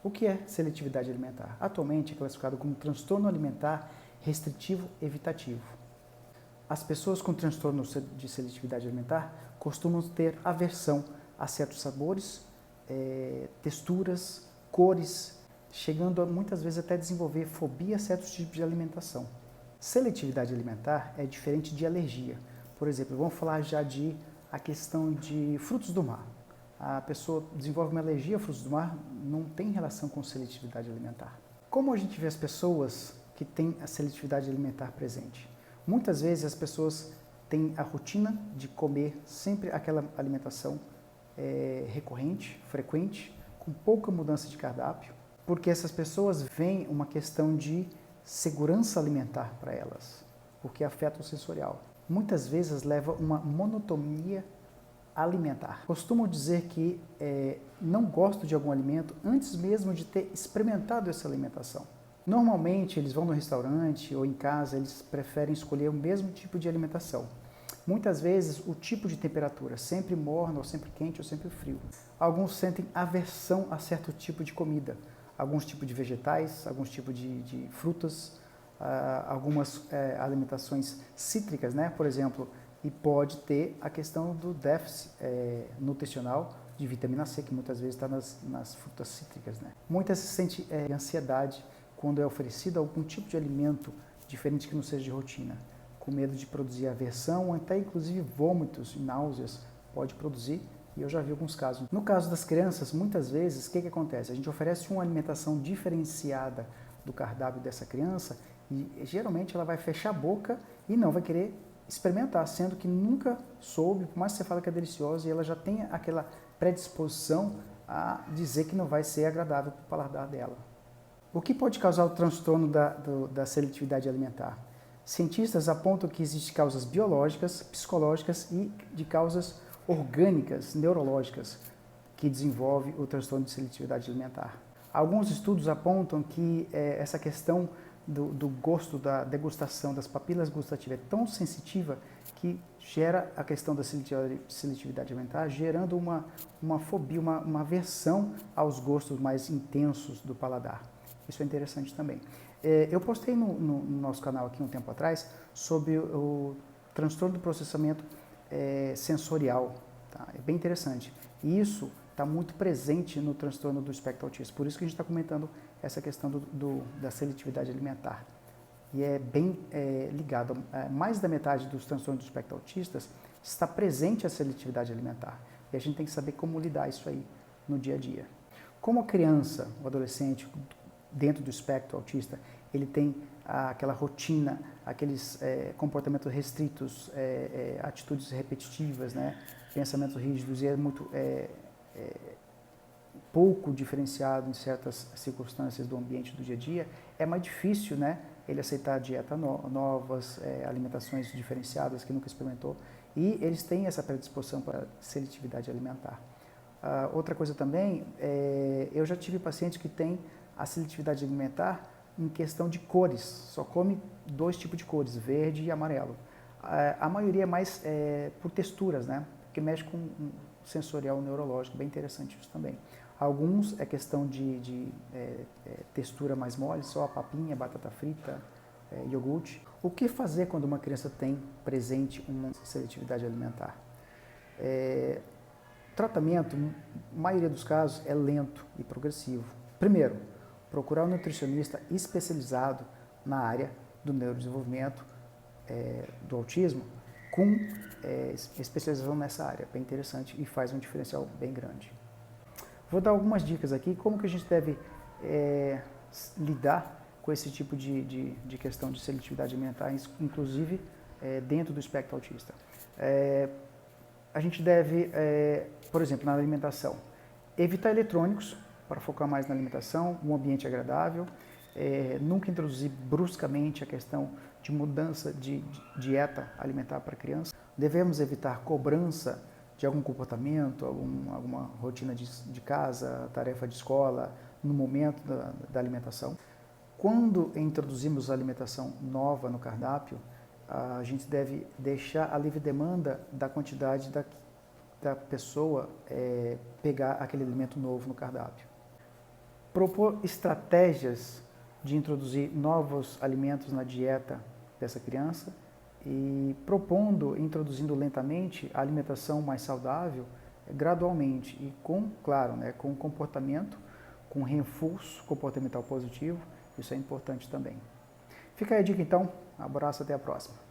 O que é seletividade alimentar? Atualmente é classificado como transtorno alimentar restritivo evitativo. As pessoas com transtorno de seletividade alimentar costumam ter aversão a certos sabores, texturas, cores, chegando a muitas vezes até desenvolver fobia a certos tipos de alimentação. Seletividade alimentar é diferente de alergia. Por exemplo, vamos falar já a questão de frutos do mar. A pessoa desenvolve uma alergia a frutos do mar, não tem relação com seletividade alimentar. Como a gente vê as pessoas que têm a seletividade alimentar presente? Muitas vezes as pessoas têm a rotina de comer sempre aquela alimentação recorrente, frequente, com pouca mudança de cardápio, porque essas pessoas veem uma questão de segurança alimentar para elas, porque afeta o sensorial. Muitas vezes leva uma monotonia alimentar. Costumo dizer que não gosto de algum alimento antes mesmo de ter experimentado essa alimentação. Normalmente eles vão no restaurante ou em casa, eles preferem escolher o mesmo tipo de alimentação. Muitas vezes o tipo de temperatura, sempre morno, ou sempre quente, ou sempre frio. Alguns sentem aversão a certo tipo de comida, alguns tipos de vegetais, alguns tipos de frutas, algumas alimentações cítricas, né? Por exemplo, e pode ter a questão do déficit nutricional de vitamina C, que muitas vezes está nas frutas cítricas, né? Muitas se sentem ansiedade quando é oferecido algum tipo de alimento diferente que não seja de rotina, com medo de produzir aversão, ou até inclusive vômitos e náuseas pode produzir, e eu já vi alguns casos. No caso das crianças, muitas vezes, o que acontece? A gente oferece uma alimentação diferenciada do cardápio dessa criança e geralmente ela vai fechar a boca e não vai querer experimentar, sendo que nunca soube, por mais que você fale que é deliciosa, e ela já tem aquela predisposição a dizer que não vai ser agradável para o paladar dela. O que pode causar o transtorno da seletividade alimentar? Cientistas apontam que existem causas biológicas, psicológicas e de causas orgânicas, neurológicas, que desenvolvem o transtorno de seletividade alimentar. Alguns estudos apontam que essa questão do gosto, da degustação, das papilas gustativas é tão sensitiva que gera a questão da seletividade alimentar, gerando uma fobia, uma aversão aos gostos mais intensos do paladar. Isso é interessante também. Eu postei no nosso canal aqui um tempo atrás sobre o transtorno do processamento sensorial. Tá? É bem interessante. E isso está muito presente no transtorno do espectro autista. Por isso que a gente está comentando essa questão da seletividade alimentar. E é bem ligado. Mais da metade dos transtornos do espectro autistas está presente a seletividade alimentar. E a gente tem que saber como lidar isso aí no dia a dia. Como a criança, o adolescente, dentro do espectro autista, ele tem aquela rotina, aqueles comportamentos restritos, atitudes repetitivas, né? Pensamentos rígidos, e é muito pouco diferenciado em certas circunstâncias do ambiente do dia a dia, é mais difícil, né, ele aceitar dietas novas, alimentações diferenciadas que nunca experimentou, e eles têm essa predisposição para seletividade alimentar. Outra coisa também, eu já tive pacientes que têm a seletividade alimentar em questão de cores, só come 2 tipos de cores, verde e amarelo. A maioria é mais por texturas, né? Porque mexe com um sensorial neurológico, bem interessante isso também. Alguns é questão de textura mais mole, só a papinha, batata frita, iogurte. O que fazer quando uma criança tem presente uma seletividade alimentar? Tratamento, na maioria dos casos, é lento e progressivo. Primeiro, procurar um nutricionista especializado na área do neurodesenvolvimento, do autismo, com especialização nessa área, bem interessante e faz um diferencial bem grande. Vou dar algumas dicas aqui, como que a gente deve lidar com esse tipo de questão de seletividade alimentar, inclusive dentro do espectro autista. A gente deve, por exemplo, na alimentação, evitar eletrônicos, para focar mais na alimentação, um ambiente agradável, nunca introduzir bruscamente a questão de mudança de dieta alimentar para a criança. Devemos evitar cobrança de algum comportamento, alguma rotina de casa, tarefa de escola, no momento da alimentação. Quando introduzimos a alimentação nova no cardápio, a gente deve deixar a livre demanda da quantidade da pessoa pegar aquele alimento novo no cardápio. Propor estratégias de introduzir novos alimentos na dieta dessa criança e introduzindo lentamente a alimentação mais saudável, gradualmente e claro, com comportamento, com reforço comportamental positivo, isso é importante também. Fica aí a dica então, abraço, até a próxima.